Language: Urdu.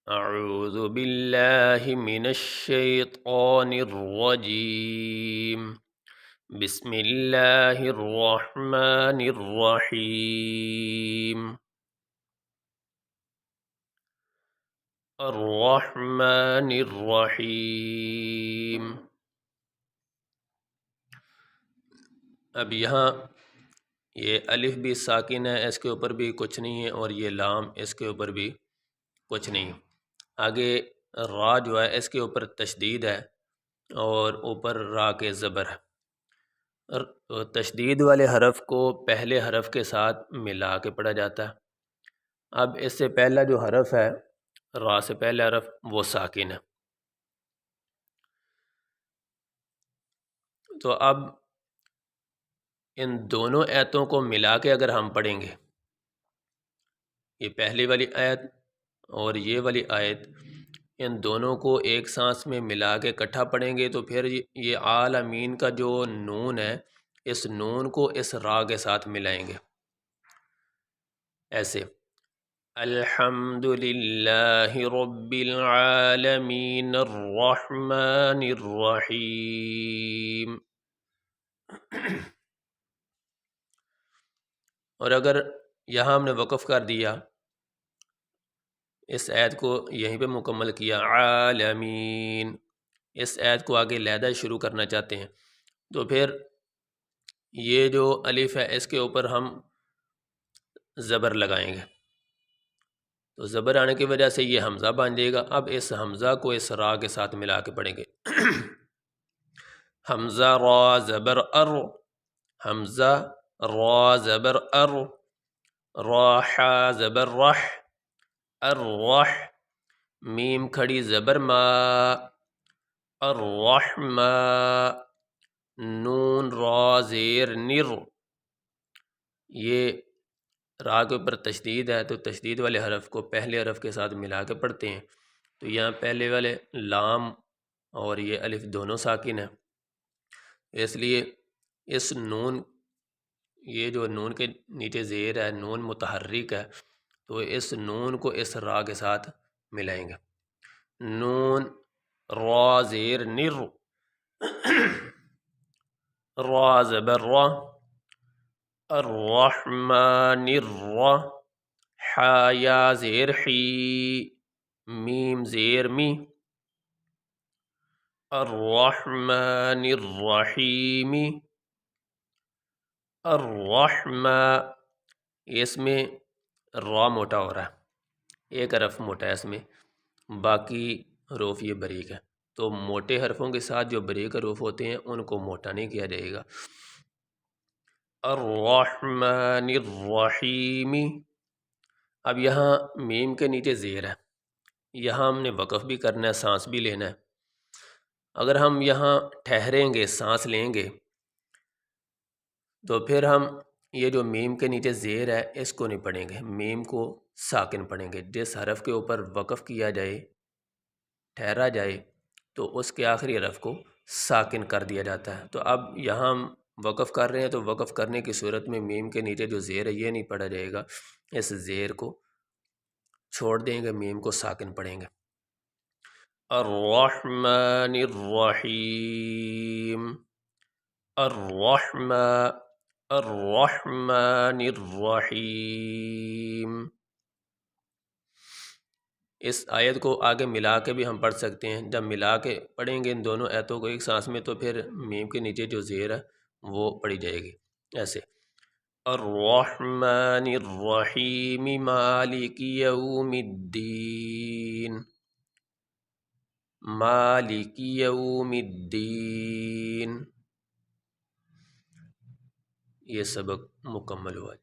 اعوذ باللہ من الشیطان الرجیم بسم اللہ الرحمن الرحیم الرحمن الرحیم۔ اب یہاں یہ الف بھی ساکن ہے، اس کے اوپر بھی کچھ نہیں ہے، اور یہ لام اس کے اوپر بھی کچھ نہیں۔ آگے را جو ہے اس کے اوپر تشدید ہے اور اوپر را کے زبر ہے۔ تشدید والے حرف کو پہلے حرف کے ساتھ ملا کے پڑھا جاتا ہے۔ اب اس سے پہلا جو حرف ہے، را سے پہلا حرف، وہ ساکن ہے۔ تو اب ان دونوں آیتوں کو ملا کے اگر ہم پڑھیں گے، یہ پہلی والی آیت اور یہ والی آیت، ان دونوں کو ایک سانس میں ملا کے اکٹھا پڑھیں گے تو پھر یہ عالمین کا جو نون ہے، اس نون کو اس را کے ساتھ ملائیں گے، ایسے الحمدللہ رب العالمین الرحمن الرحیم۔ اور اگر یہاں ہم نے وقف کر دیا، اس آیت کو یہیں پہ مکمل کیا، عالمین، اس آیت کو آگے لیدہ شروع کرنا چاہتے ہیں، تو پھر یہ جو الف ہے اس کے اوپر ہم زبر لگائیں گے، تو زبر آنے کی وجہ سے یہ حمزہ بن جائے گا۔ اب اس حمزہ کو اس را کے ساتھ ملا کے پڑھیں گے، حمزہ را زبر ار، حمزہ را زبر ار، راح زبر رح، الرح، میم کھڑی زبر ما، الرحمہ، نون را زیر نر۔ یہ را کے اوپر تشدید ہے، تو تشدید والے حرف کو پہلے حرف کے ساتھ ملا کے پڑھتے ہیں، تو یہاں پہلے والے لام اور یہ الف دونوں ساکن ہیں، اس لیے اس نون، یہ جو نون کے نیچے زیر ہے، نون متحرک ہے، تو اس نون کو اس را کے ساتھ ملائیں گے، نون را زیر نر، را زبر را، الرحمن الرح، حا یا زیر حی، میم زیر می، الرحمن الرحیم، الرحمہ، اس میں را موٹا ہو رہا ہے، ایک حرف موٹا ہے اس میں، باقی حروف یہ بریک ہے، تو موٹے حرفوں کے ساتھ جو بریک حروف ہوتے ہیں ان کو موٹا نہیں کیا جائے گا۔ الرحمن الرحیم۔ اب یہاں میم کے نیچے زیر ہے، یہاں ہم نے وقف بھی کرنا ہے، سانس بھی لینا ہے۔ اگر ہم یہاں ٹھہریں گے، سانس لیں گے، تو پھر ہم یہ جو میم کے نیچے زیر ہے اس کو نہیں پڑھیں گے، میم کو ساکن پڑھیں گے۔ جس حرف کے اوپر وقف کیا جائے، ٹھہرا جائے، تو اس کے آخری حرف کو ساکن کر دیا جاتا ہے۔ تو اب یہاں ہم وقف کر رہے ہیں، تو وقف کرنے کی صورت میں میم کے نیچے جو زیر ہے یہ نہیں پڑھا جائے گا، اس زیر کو چھوڑ دیں گے، میم کو ساکن پڑھیں گے۔ الرحمن الرحیم، الرحمن الرحمن الرحیم۔ اس آیت کو آگے ملا کے بھی ہم پڑھ سکتے ہیں، جب ملا کے پڑھیں گے ان دونوں آیتوں کو ایک سانس میں، تو پھر میم کے نیچے جو زیر ہے وہ پڑھی جائے گی، ایسے الرحمن الرحیم مالک یوم الدین، مالک یوم الدین۔ یہ سبق مکمل ہوا۔